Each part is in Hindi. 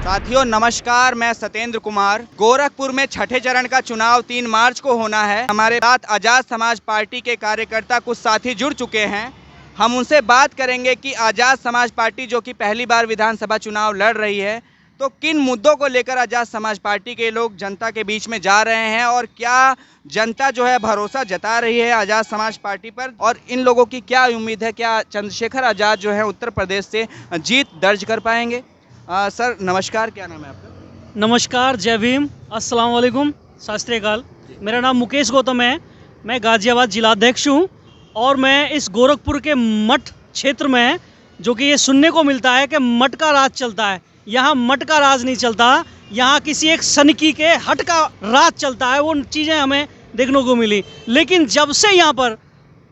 साथियों नमस्कार, मैं सत्येंद्र कुमार। गोरखपुर में छठे चरण का चुनाव 3 मार्च को होना है। हमारे साथ आजाद समाज पार्टी के कार्यकर्ता कुछ साथी जुड़ चुके हैं। हम उनसे बात करेंगे कि आजाद समाज पार्टी जो कि पहली बार विधानसभा चुनाव लड़ रही है, तो किन मुद्दों को लेकर आजाद समाज पार्टी के लोग जनता के बीच में जा रहे हैं और क्या जनता जो है भरोसा जता रही है आजाद समाज पार्टी पर, और इन लोगों की क्या उम्मीद है, क्या चंद्रशेखर आजाद जो है उत्तर प्रदेश से जीत दर्ज कर पाएंगे। सर नमस्कार, क्या नाम है आपका? नमस्कार, जय भीम, अस्सलाम वालेकुम, सत श्री अकाल। मेरा नाम मुकेश गौतम है। मैं गाज़ियाबाद जिलाध्यक्ष हूँ और मैं इस गोरखपुर के मठ क्षेत्र में, जो कि ये सुनने को मिलता है कि मठ का राज चलता है, यहाँ मठ का राज नहीं चलता, यहाँ किसी एक सनकी के हट का राज चलता है। वो चीज़ें हमें देखने को मिली। लेकिन जब से यहाँ पर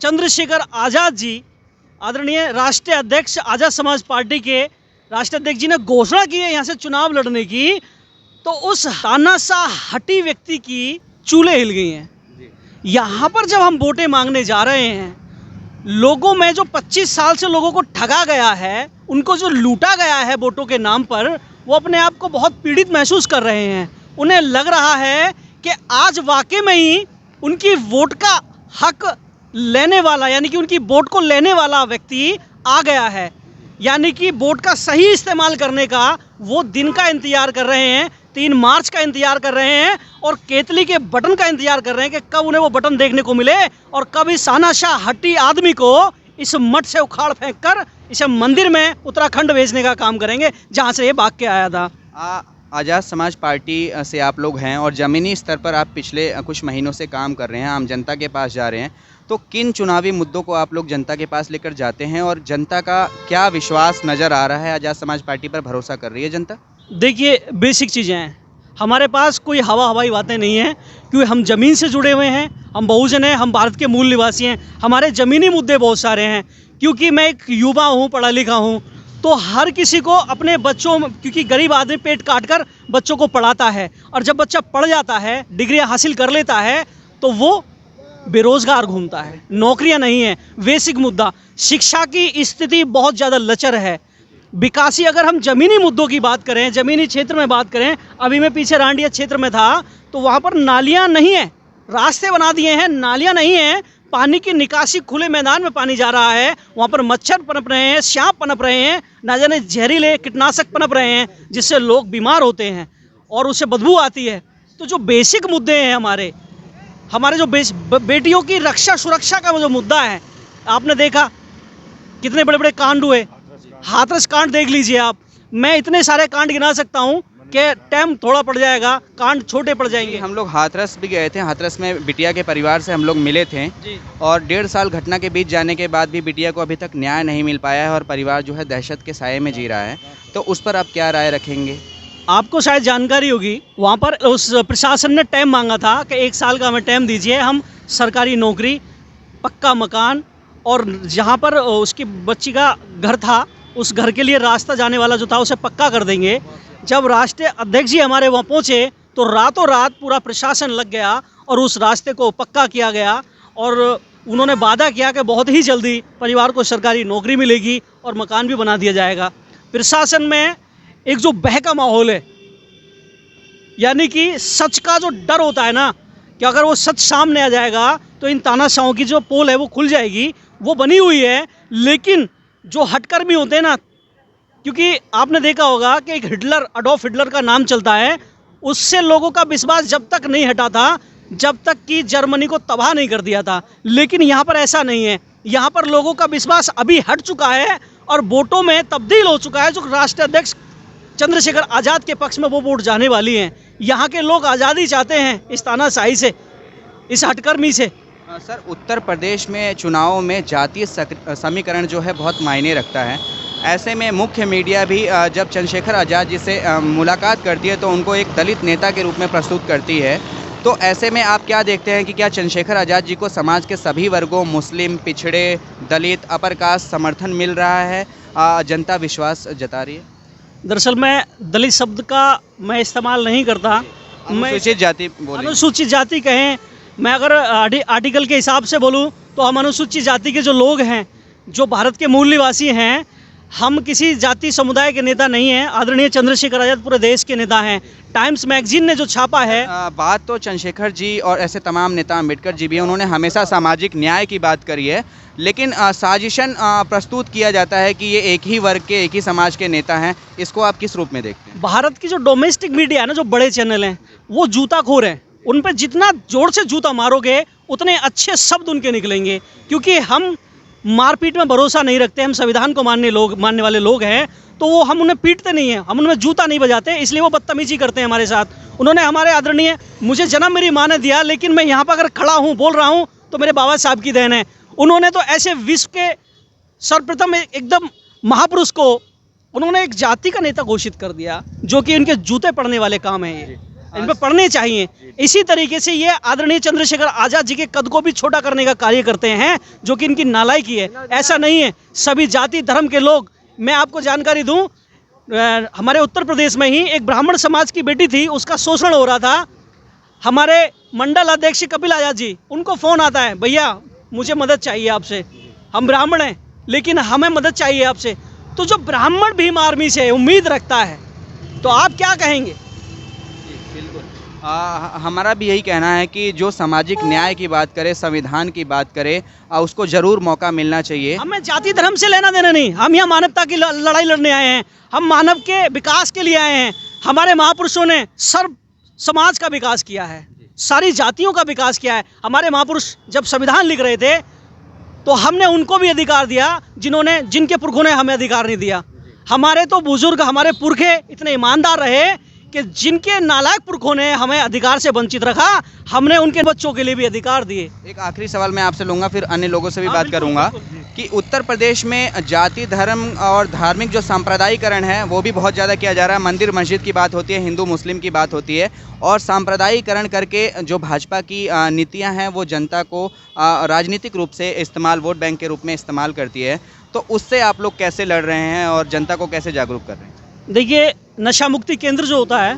चंद्रशेखर आज़ाद जी, आदरणीय राष्ट्रीय अध्यक्ष आज़ाद समाज पार्टी के राष्ट्रीय अध्यक्ष जी ने घोषणा की है यहाँ से चुनाव लड़ने की, तो उस तानाशाह हटी व्यक्ति की चूल्हे हिल गई हैं। यहाँ पर जब हम वोटें मांगने जा रहे हैं, लोगों में जो 25 साल से लोगों को ठगा गया है, उनको जो लूटा गया है वोटों के नाम पर, वो अपने आप को बहुत पीड़ित महसूस कर रहे हैं। उन्हें लग रहा है कि आज वाकई में ही उनकी वोट का हक लेने वाला, यानी कि उनकी वोट को लेने वाला व्यक्ति आ गया है। यानी कि वोट का सही इस्तेमाल करने का वो दिन का इंतज़ार कर रहे हैं, 3 मार्च का इंतज़ार कर रहे हैं और केतली के बटन का इंतज़ार कर रहे हैं कि कब उन्हें वो बटन देखने को मिले और कब इस तानाशाह हट्टी आदमी को इस मठ से उखाड़ फेंक कर इसे मंदिर में उत्तराखंड भेजने का काम करेंगे, जहाँ से ये भाग के आया था। आज़ाद समाज पार्टी से आप लोग हैं और ज़मीनी स्तर पर आप पिछले कुछ महीनों से काम कर रहे हैं, आम जनता के पास जा रहे हैं, तो किन चुनावी मुद्दों को आप लोग जनता के पास लेकर जाते हैं और जनता का क्या विश्वास नज़र आ रहा है? आज़ाद समाज पार्टी पर भरोसा कर रही है जनता? देखिए, बेसिक चीज़ें हैं हमारे पास, कोई हवाई बातें नहीं हैं, क्योंकि हम ज़मीन से जुड़े हुए हैं, हम बहुजन हैं, हम भारत के मूल निवासी हैं। हमारे ज़मीनी मुद्दे बहुत सारे हैं, क्योंकि मैं एक युवा हूँ, पढ़ा लिखा हूँ, तो हर किसी को अपने बच्चों, क्योंकि गरीब आदमी पेट काट कर बच्चों को पढ़ाता है, और जब बच्चा पढ़ जाता है, डिग्रियाँ हासिल कर लेता है, तो वो बेरोज़गार घूमता है, नौकरियां नहीं है। बेसिक मुद्दा शिक्षा की स्थिति बहुत ज़्यादा लचर है। विकासी, अगर हम ज़मीनी मुद्दों की बात करें, ज़मीनी क्षेत्र में बात करें, अभी मैं पीछे रांडिया क्षेत्र में था, तो वहाँ पर नालियाँ नहीं हैं, रास्ते बना दिए हैं, नालियाँ नहीं हैं, पानी की निकासी, खुले मैदान में पानी जा रहा है, वहाँ पर मच्छर पनप रहे हैं, सांप पनप रहे हैं, ना जाने जहरीले कीटनाशक पनप रहे हैं, जिससे लोग बीमार होते हैं और उससे बदबू आती है। तो जो बेसिक मुद्दे हैं हमारे जो बेटियों की रक्षा सुरक्षा का जो मुद्दा है, आपने देखा कितने बड़े बड़े कांड हुए। हाथरस कांड देख लीजिए आप, मैं इतने सारे कांड गिना सकता हूँ कि टाइम थोड़ा पड़ जाएगा, कांड छोटे पड़ जाएंगे। हम लोग हाथरस भी गए थे, हाथरस में बिटिया के परिवार से हम लोग मिले थे और 1.5 साल घटना के बीच जाने के बाद भी बिटिया को अभी तक न्याय नहीं मिल पाया है और परिवार जो है दहशत के साये में जी रहा है। तो उस पर आप क्या राय रखेंगे? आपको शायद जानकारी होगी, वहाँ पर उस प्रशासन ने टाइम मांगा था कि 1 साल का हमें टाइम दीजिए, हम सरकारी नौकरी, पक्का मकान और जहाँ पर उसकी बच्ची का घर था, उस घर के लिए रास्ता जाने वाला जो था उसे पक्का कर देंगे। जब राष्ट्रीय अध्यक्ष जी हमारे वहाँ पहुँचे तो रातों रात पूरा प्रशासन लग गया और उस रास्ते को पक्का किया गया और उन्होंने वादा किया कि बहुत ही जल्दी परिवार को सरकारी नौकरी मिलेगी और मकान भी बना दिया जाएगा। प्रशासन में एक जो बह का माहौल है, यानी कि सच का जो डर होता है ना, कि अगर वो सच सामने आ जाएगा तो इन तानाशाहों की जो पोल है वो खुल जाएगी, वो बनी हुई है। लेकिन जो हटकर्मी होते हैं ना, क्योंकि आपने देखा होगा कि एक हिटलर, अडोल्फ हिटलर का नाम चलता है, उससे लोगों का विश्वास जब तक नहीं हटा था, जब तक कि जर्मनी को तबाह नहीं कर दिया था। लेकिन यहाँ पर ऐसा नहीं है, यहाँ पर लोगों का विश्वास अभी हट चुका है और वोटों में तब्दील हो चुका है। जो राष्ट्रीय अध्यक्ष चंद्रशेखर आज़ाद के पक्ष में वो वोट जाने वाली हैं। यहाँ के लोग आज़ादी चाहते हैं इस तानाशाही से, इस हटकर्मी से। सर, उत्तर प्रदेश में चुनावों में जातीय समीकरण जो है बहुत मायने रखता है। ऐसे में मुख्य मीडिया भी जब चंद्रशेखर आज़ाद जी से मुलाकात करती है तो उनको एक दलित नेता के रूप में प्रस्तुत करती है। तो ऐसे में आप क्या देखते हैं कि क्या चंद्रशेखर आज़ाद जी को समाज के सभी वर्गों, मुस्लिम, पिछड़े, दलित, अपर कास्ट समर्थन मिल रहा है? जनता विश्वास जता रही है? दरअसल मैं दलित शब्द का मैं इस्तेमाल नहीं करता, मैं अनुसूचित जाति बोलेंगे। अनुसूचित जाति कहें, मैं अगर आर्टिकल के हिसाब से बोलूं तो हम अनुसूचित जाति के जो लोग हैं, जो भारत के मूल निवासी हैं, हम किसी जाति समुदाय के नेता नहीं हैं। आदरणीय चंद्रशेखर आज़ाद पूरे देश के नेता हैं। टाइम्स मैगजीन ने जो छापा है, बात तो चंद्रशेखर जी और ऐसे तमाम नेता अम्बेडकर जी भी हैं, उन्होंने हमेशा सामाजिक न्याय की बात करी है, लेकिन साजिशन प्रस्तुत किया जाता है कि ये एक ही वर्ग के, एक ही समाज के नेता हैं। इसको आप किस रूप में देखते हैं? भारत की जो डोमेस्टिक मीडिया है ना, जो बड़े चैनल हैं, वो जूताखोर हैं। उन पर जितना जोर से जूता मारोगे उतने अच्छे शब्द उनके निकलेंगे, क्योंकि हम मारपीट में भरोसा नहीं रखते। हम संविधान को मानने वाले लोग हैं, तो वो हम उन्हें पीटते नहीं हैं, हम उनमें जूता नहीं बजाते, इसलिए वो बदतमीजी करते हैं हमारे साथ। उन्होंने हमारे आदरणीय, मुझे जन्म मेरी माँ ने दिया, लेकिन मैं यहाँ पर अगर खड़ा हूँ, बोल रहा हूँ, तो मेरे बाबा साहब की देन है। उन्होंने तो ऐसे विश्व के सर्वप्रथम एकदम महापुरुष को उन्होंने एक जाति का नेता घोषित कर दिया, जो कि उनके जूते पड़ने वाले काम है। ये इन पर पढ़ने चाहिए। इसी तरीके से ये आदरणीय चंद्रशेखर आज़ाद जी के कद को भी छोटा करने का कार्य करते हैं, जो कि इनकी नालायकी है। ऐसा नहीं है, सभी जाति धर्म के लोग, मैं आपको जानकारी दूं, हमारे उत्तर प्रदेश में ही एक ब्राह्मण समाज की बेटी थी, उसका शोषण हो रहा था। हमारे मंडल अध्यक्ष कपिल आज़ाद जी, उनको फ़ोन आता है, भैया मुझे मदद चाहिए आपसे, हम ब्राह्मण हैं लेकिन हमें मदद चाहिए आपसे। तो जो ब्राह्मण भीम आर्मी से उम्मीद रखता है, तो आप क्या कहेंगे? हमारा भी यही कहना है कि जो सामाजिक न्याय की बात करे, संविधान की बात करे, उसको ज़रूर मौका मिलना चाहिए। हमें जाति धर्म से लेना देना नहीं, हम यहाँ मानवता की लड़ाई लड़ने आए हैं। हम मानव के विकास के लिए आए हैं। हमारे महापुरुषों ने सर्व समाज का विकास किया है, सारी जातियों का विकास किया है। हमारे महापुरुष जब संविधान लिख रहे थे, तो हमने उनको भी अधिकार दिया जिनके पुरखों ने हमें अधिकार नहीं दिया। हमारे तो बुजुर्ग, हमारे पुरखे इतने ईमानदार रहे कि जिनके नालायक पुरखों ने हमें अधिकार से वंचित रखा, हमने उनके बच्चों के लिए भी अधिकार दिए। एक आखिरी सवाल मैं आपसे लूँगा, फिर अन्य लोगों से भी बात करूँगा कि उत्तर प्रदेश में जाति धर्म और धार्मिक जो सांप्रदायिकरण है वो भी बहुत ज़्यादा किया जा रहा है। मंदिर मस्जिद की बात होती है, हिंदू मुस्लिम की बात होती है, और सांप्रदायिकरण करके जो भाजपा की नीतियाँ हैं वो जनता को राजनीतिक रूप से इस्तेमाल, वोट बैंक के रूप में इस्तेमाल करती है। तो उससे आप लोग कैसे लड़ रहे हैं और जनता को कैसे जागरूक कर रहे हैं? देखिए, नशा मुक्ति केंद्र जो होता है,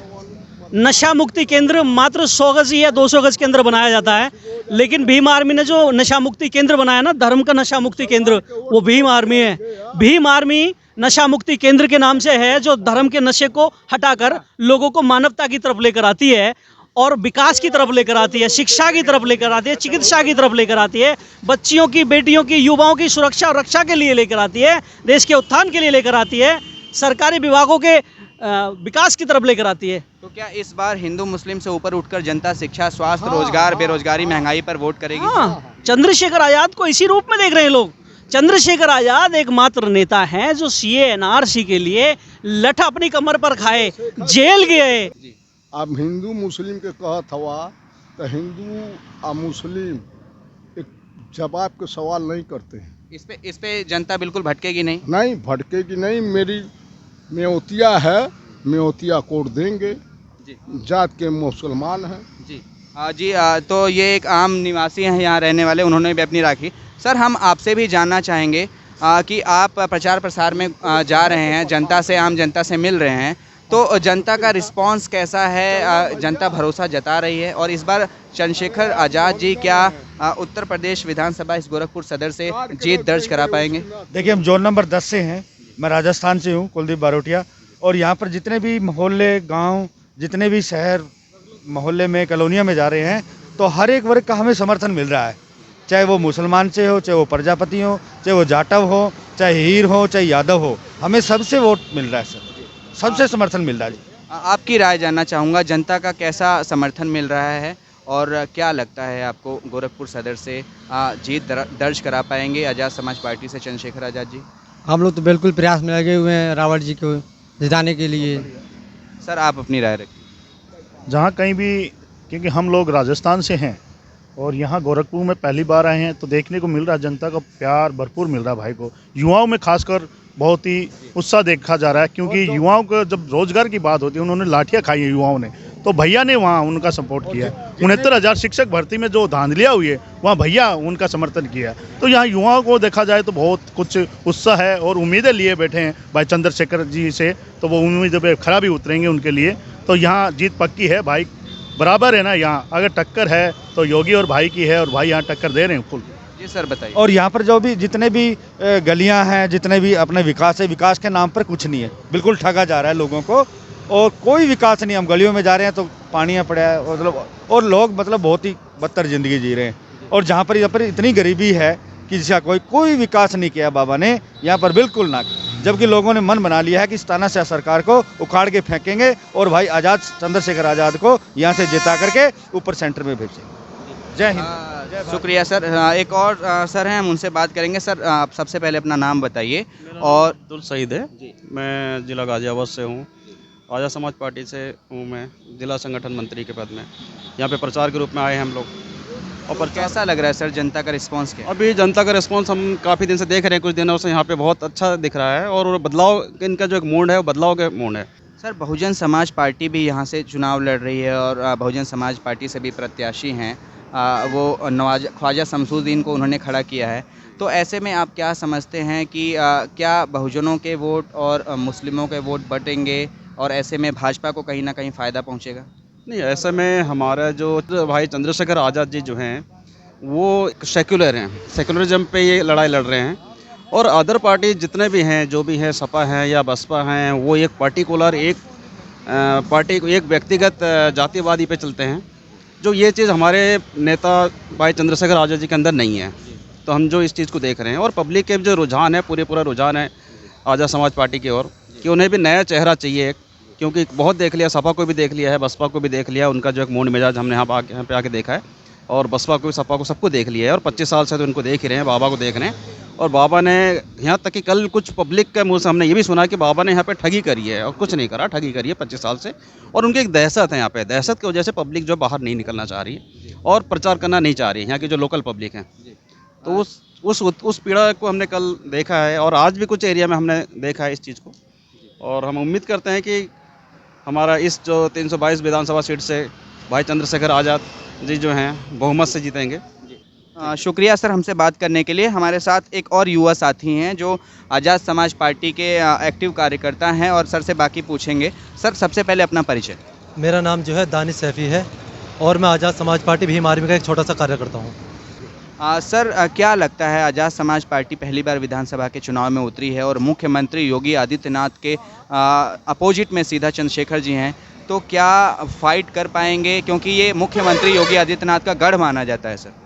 नशा मुक्ति केंद्र मात्र 100 गज या 200 गज के अंदर बनाया जाता है, लेकिन भीम आर्मी ने जो नशा मुक्ति केंद्र बनाया ना, धर्म का नशा मुक्ति केंद्र, वो भीम आर्मी है। भीम आर्मी नशा मुक्ति केंद्र के नाम से है, जो धर्म के नशे को हटाकर लोगों को मानवता की तरफ लेकर आती है, और विकास की तरफ लेकर आती है, शिक्षा की तरफ लेकर आती है, चिकित्सा की तरफ लेकर आती है, बच्चियों की, बेटियों की, युवाओं की सुरक्षा और रक्षा के लिए लेकर आती है, देश के उत्थान के लिए लेकर आती है, सरकारी विभागों के विकास की तरफ लेकर आती है। तो क्या इस बार हिंदू मुस्लिम से ऊपर उठकर जनता शिक्षा, स्वास्थ्य, रोजगार, बेरोजगारी, महंगाई पर वोट करेगी? हाँ, चंद्रशेखर आज़ाद को इसी रूप में देख रहे हैं लोग। चंद्रशेखर आज़ाद एकमात्र नेता हैं जो CA NRC के लिए लठ अपनी कमर पर खाए, जेल गए। अब हिंदू मुस्लिम के कहत हवा, तो हिंदू और मुस्लिम एक जवाब के सवाल नहीं करते हैं। इस पे जनता बिल्कुल भटकेगी नहीं? नहीं भटकेगी नहीं। मेरी मेवतिया है, मेवतिया कोड देंगे जी। जात के मुसलमान हैं जी। तो ये एक आम निवासी हैं यहाँ रहने वाले, उन्होंने भी अपनी राखी। सर, हम आपसे भी जानना चाहेंगे कि आप प्रचार प्रसार में जा रहे हैं, जनता से, आम जनता से मिल रहे हैं, तो जनता का रिस्पांस कैसा है? जनता भरोसा जता रही है? और इस बार चंद्रशेखर आज़ाद जी क्या उत्तर प्रदेश विधानसभा इस गोरखपुर सदर से जीत दर्ज करा पाएंगे? देखिए, हम जोन नंबर 10 से हैं। मैं राजस्थान से हूँ, कुलदीप बारोटिया, और यहाँ पर जितने भी मोहल्ले, गांव, जितने भी शहर मोहल्ले में, कॉलोनिया में जा रहे हैं, तो हर एक वर्ग का हमें समर्थन मिल रहा है। चाहे वो मुसलमान से हो, चाहे वो प्रजापति हो, चाहे वो जाटव हो, चाहे हीर हो, चाहे यादव हो, हमें सबसे वोट मिल रहा है सर, सबसे समर्थन मिल रहा है। आपकी राय जानना चाहूँगा, जनता का कैसा समर्थन मिल रहा है और क्या लगता है आपको गोरखपुर सदर से जीत दर्ज करा पाएंगे आज़ाद समाज पार्टी से चंद्रशेखर आज़ाद जी? हम लोग तो बिल्कुल प्रयास में लगे हुए हैं रावत जी को जिताने के लिए। सर, आप अपनी राय रखिए। जहाँ कहीं भी, क्योंकि हम लोग राजस्थान से हैं और यहाँ गोरखपुर में पहली बार आए हैं, तो देखने को मिल रहा है जनता का प्यार भरपूर मिल रहा है भाई को। युवाओं में खासकर बहुत ही उत्साह देखा जा रहा है, क्योंकि युवाओं को जब रोजगार की बात होती है, उन्होंने लाठियाँ खाई है युवाओं ने, तो भैया ने वहाँ उनका सपोर्ट किया है। 69,000 शिक्षक भर्ती में जो धांधलियाँ हुई है, वहाँ भैया उनका समर्थन किया है। तो यहाँ युवाओं को देखा जाए तो बहुत कुछ उत्साह है और उम्मीदें लिए बैठे हैं भाई चंद्रशेखर जी से, तो वो उम्मीदों पर खरा भी उतरेंगे उनके लिए। तो यहाँ जीत पक्की है भाई, बराबर है ना। यहाँ अगर टक्कर है तो योगी और भाई की है, और भाई यहाँ टक्कर दे रहे हैं फुल। जी सर बताइए। और यहाँ पर जो भी जितने भी गलियाँ हैं, जितने भी अपने विकास है, विकास के नाम पर कुछ नहीं है, बिल्कुल ठगा जा रहा है लोगों को और कोई विकास नहीं। हम गलियों में जा रहे हैं तो पानियाँ पड़ा है मतलब, और लोग मतलब बहुत ही बदतर ज़िंदगी जी रहे हैं। और जहाँ पर इतनी गरीबी है कि जिसका कोई विकास नहीं किया बाबा ने यहाँ पर, बिल्कुल ना। जबकि लोगों ने मन बना लिया है कि इस तानाशाह सरकार को उखाड़ के फेंकेंगे और भाई आज़ाद चंद्रशेखर आज़ाद को यहाँ से जिता करके ऊपर सेंटर में भेजेंगे। जय हिंद। शुक्रिया सर। एक और सर हैं, हम उनसे बात करेंगे। सर आप सबसे पहले अपना नाम बताइए। और अब्दुल सईद है, मैं ज़िला गाज़ियाबाद से हूँ। आज़ाद समाज पार्टी से हूँ, मैं जिला संगठन मंत्री के पद में यहाँ पे प्रचार के रूप में आए हैं हम लोग। और कैसा लग रहा है सर जनता का रिस्पांस क्या है? अभी जनता का रिस्पांस हम काफ़ी दिन से देख रहे हैं, कुछ दिनों से यहाँ पे बहुत अच्छा दिख रहा है और बदलाव इनका जो एक मूड है वो बदलाव का मूड है। सर बहुजन समाज पार्टी भी यहाँ से चुनाव लड़ रही है और बहुजन समाज पार्टी से भी प्रत्याशी हैं, वो नवाज ख्वाजा शमसुद्दीन को उन्होंने खड़ा किया है। तो ऐसे में आप क्या समझते हैं कि क्या बहुजनों के वोट और मुस्लिमों के वोट बटेंगे और ऐसे में भाजपा को कहीं ना कहीं फ़ायदा पहुँचेगा? नहीं, ऐसे में हमारा जो भाई चंद्रशेखर आज़ाद जी जो हैं वो सेक्युलर हैं, सेक्युलरिज्म पे ये लड़ाई लड़ रहे हैं। और अदर पार्टी जितने भी हैं, जो भी हैं, सपा हैं या बसपा हैं, वो एक पार्टिकुलर एक पार्टी को एक व्यक्तिगत जातिवादी पे चलते हैं, जो ये चीज़ हमारे नेता भाई चंद्रशेखर आज़ाद जी के अंदर नहीं है। तो हम जो इस चीज़ को देख रहे हैं और पब्लिक के जो रुझान है, पूरा रुझान है आज़ाद समाज पार्टी की ओर कि उन्हें भी नया चेहरा चाहिए, क्योंकि बहुत देख लिया, सपा को भी देख लिया है, बसपा को भी देख लिया, उनका जो एक मूड मिजाज हमने यहाँ पे आके देखा है। और बसपा को, सपा को, सबको देख लिया है और 25 साल से तो उनको देख ही रहे हैं, बाबा को देख रहे हैं। और बाबा ने यहाँ तक कि कल कुछ पब्लिक के मुंह से हमने ये भी सुना कि बाबा ने यहाँ पे ठगी करी है, और कुछ नहीं करा, ठगी करी है 25 साल से। और उनकी एक दहशत है यहाँ पे, दहशत की वजह से पब्लिक जो बाहर नहीं निकलना चाह रही है और प्रचार करना नहीं चाह रही है, यहाँ की जो लोकल पब्लिक है। तो उस पीड़ा को हमने कल देखा है और आज भी कुछ एरिया में हमने देखा है इस चीज़ को। और हम उम्मीद करते हैं कि हमारा इस जो 322 विधानसभा सीट से भाई चंद्रशेखर आज़ाद जी जो हैं बहुमत से जीतेंगे। शुक्रिया सर हमसे बात करने के लिए। हमारे साथ एक और युवा साथी हैं जो आज़ाद समाज पार्टी के एक्टिव कार्यकर्ता हैं और सर से बाकी पूछेंगे। सर सबसे पहले अपना परिचय। मेरा नाम जो है दानिश सैफ़ी है और मैं आज़ाद समाज पार्टी भीम आर्मी का एक छोटा सा कार्यकर्ता हूँ। सर क्या लगता है, आज़ाद समाज पार्टी पहली बार विधानसभा के चुनाव में उतरी है और मुख्यमंत्री योगी आदित्यनाथ के अपोजिट में सीधा चंद्रशेखर जी हैं, तो क्या फाइट कर पाएंगे, क्योंकि ये मुख्यमंत्री योगी आदित्यनाथ का गढ़ माना जाता है? सर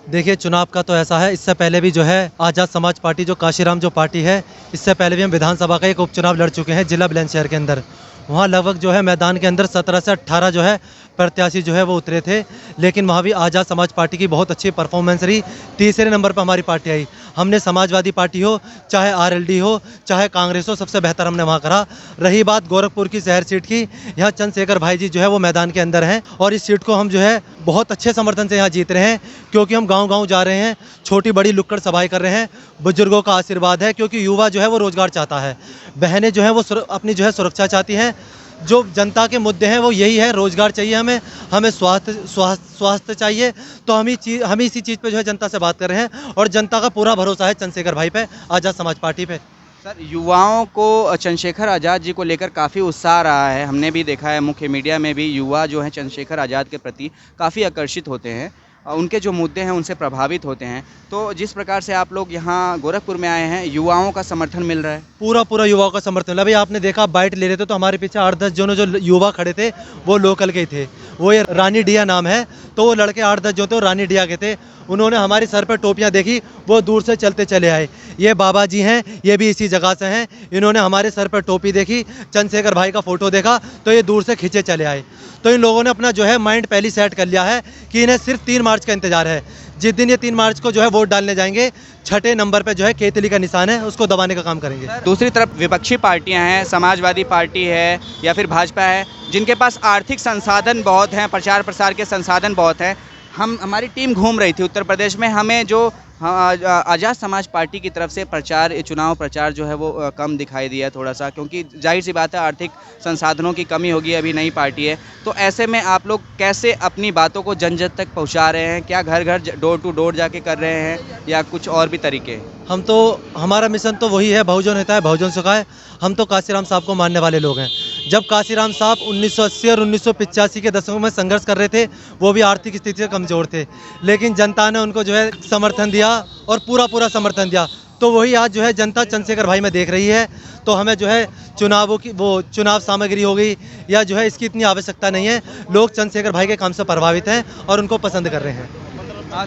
देखिए, चुनाव का तो ऐसा है, इससे पहले भी जो है आज़ाद समाज पार्टी जो काशीराम जो पार्टी है, इससे पहले भी हम विधानसभा का एक उपचुनाव लड़ चुके हैं जिला बुलंदशहर के अंदर। वहाँ लगभग जो है मैदान के अंदर 17 से 18 जो है प्रत्याशी जो है वो उतरे थे, लेकिन वहाँ भी आज़ाद समाज पार्टी की बहुत अच्छी परफॉर्मेंस रही। तीसरे नंबर पर हमारी पार्टी आई। हमने समाजवादी पार्टी हो, चाहे आरएलडी हो, चाहे कांग्रेस हो, सबसे बेहतर हमने वहाँ करा। रही बात गोरखपुर की शहर सीट की, यहाँ चंद्रशेखर भाई जी जो है वो मैदान के अंदर हैं और इस सीट को हम जो है बहुत अच्छे समर्थन से यहाँ जीत रहे हैं, क्योंकि हम गाँव-गाँव जा रहे हैं, छोटी बड़ी नुक्कड़ सभाएँ कर रहे हैं। बुजुर्गों का आशीर्वाद है, क्योंकि युवा जो है वो रोज़गार चाहता है, बहनें जो हैं वो अपनी जो है सुरक्षा चाहती हैं। जो जनता के मुद्दे हैं वो यही है, रोज़गार चाहिए हमें स्वास्थ्य चाहिए। तो हम इसी चीज़ पे जो है जनता से बात कर रहे हैं और जनता का पूरा भरोसा है चंद्रशेखर भाई पे, आज़ाद समाज पार्टी पे। सर युवाओं को चंद्रशेखर आज़ाद जी को लेकर काफ़ी उत्साह रहा है, हमने भी देखा है मुख्य मीडिया में भी युवा जो हैं चंद्रशेखर आज़ाद के प्रति काफ़ी आकर्षित होते हैं, उनके जो मुद्दे हैं उनसे प्रभावित होते हैं। तो जिस प्रकार से आप लोग यहाँ गोरखपुर में आए हैं, युवाओं का समर्थन मिल रहा है? पूरा युवाओं का समर्थन मिला। अभी आपने देखा, बाइट ले रहे थे तो हमारे पीछे 8-10 जो युवा खड़े थे वो लोकल के ही थे। वो ये रानी डिया नाम है, तो वो लड़के 8-10 जो थे वो रानी डिया के थे। उन्होंने हमारे सर पर टोपियाँ देखी, वो दूर से चलते चले आए। ये बाबा जी हैं, ये भी इसी जगह से हैं। इन्होंने हमारे सर पर टोपी देखी, चंद्रशेखर भाई का फ़ोटो देखा, तो ये दूर से खींचे चले आए। तो इन लोगों ने अपना जो है माइंड पहले ही सेट कर लिया है कि इन्हें सिर्फ 3 मार्च का इंतजार है। जिस दिन ये 3 मार्च को जो है वोट डालने जाएंगे, छठे नंबर पे जो है केतली का निशान है, उसको दबाने का काम करेंगे। दूसरी तरफ विपक्षी पार्टियां हैं, समाजवादी पार्टी है या फिर भाजपा है, जिनके पास आर्थिक संसाधन बहुत हैं, प्रचार प्रसार के संसाधन बहुत हैं। हमारी टीम घूम रही थी उत्तर प्रदेश में, हमें जो आज़ाद समाज पार्टी की तरफ से चुनाव प्रचार जो है वो कम दिखाई दिया थोड़ा सा, क्योंकि जाहिर सी बात है आर्थिक संसाधनों की कमी होगी, अभी नई पार्टी है। तो ऐसे में आप लोग कैसे अपनी बातों को जन जन तक पहुंचा रहे हैं? क्या घर घर डोर टू डोर जाके कर रहे हैं या कुछ और भी तरीके? हमारा मिशन तो वही है, बहुजन हिताय बहुजन सुखाय। हम तो काशीराम साहब को मानने वाले लोग हैं। जब काशीराम साहब 1980 और 1985 के दशकों में संघर्ष कर रहे थे, वो भी आर्थिक स्थिति से कमज़ोर थे, लेकिन जनता ने उनको जो है समर्थन दिया और पूरा समर्थन दिया। तो वही आज जो है जनता चंद्रशेखर भाई में देख रही है। तो हमें जो है चुनावों की वो चुनाव सामग्री हो गई या जो है इसकी इतनी आवश्यकता नहीं है। लोग चंद्रशेखर भाई के काम से प्रभावित हैं और उनको पसंद कर रहे हैं।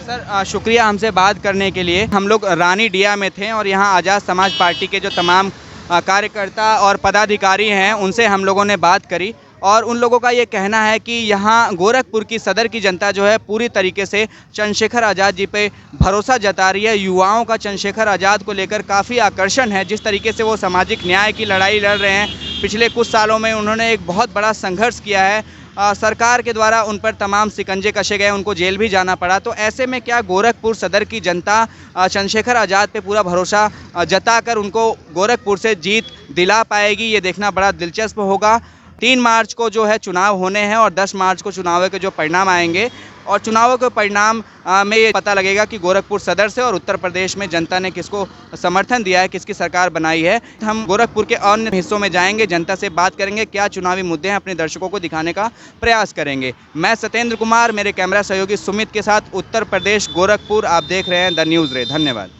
सर शुक्रिया हमसे बात करने के लिए। हम लोग रानी डिया में थे और यहाँ आज़ाद समाज पार्टी के जो तमाम कार्यकर्ता और पदाधिकारी हैं उनसे हम लोगों ने बात करी और उन लोगों का ये कहना है कि यहाँ गोरखपुर की सदर की जनता जो है पूरी तरीके से चंद्रशेखर आज़ाद जी पे भरोसा जता रही है। युवाओं का चंद्रशेखर आज़ाद को लेकर काफ़ी आकर्षण है। जिस तरीके से वो सामाजिक न्याय की लड़ाई लड़ रहे हैं, पिछले कुछ सालों में उन्होंने एक बहुत बड़ा संघर्ष किया है। सरकार के द्वारा उन पर तमाम शिकंजे कसे गए, उनको जेल भी जाना पड़ा। तो ऐसे में क्या गोरखपुर सदर की जनता चंद्रशेखर आज़ाद पे पूरा भरोसा जताकर उनको गोरखपुर से जीत दिला पाएगी, ये देखना बड़ा दिलचस्प होगा। 3 मार्च को जो है चुनाव होने हैं और 10 मार्च को चुनाव के जो परिणाम आएंगे और चुनावों के परिणाम में ये पता लगेगा कि गोरखपुर सदर से और उत्तर प्रदेश में जनता ने किसको समर्थन दिया है, किसकी सरकार बनाई है। हम गोरखपुर के अन्य हिस्सों में जाएंगे, जनता से बात करेंगे, क्या चुनावी मुद्दे हैं, अपने दर्शकों को दिखाने का प्रयास करेंगे। मैं सत्येंद्र कुमार, मेरे कैमरा सहयोगी सुमित के साथ उत्तर प्रदेश गोरखपुर, आप देख रहे हैं द न्यूज़ रे। धन्यवाद।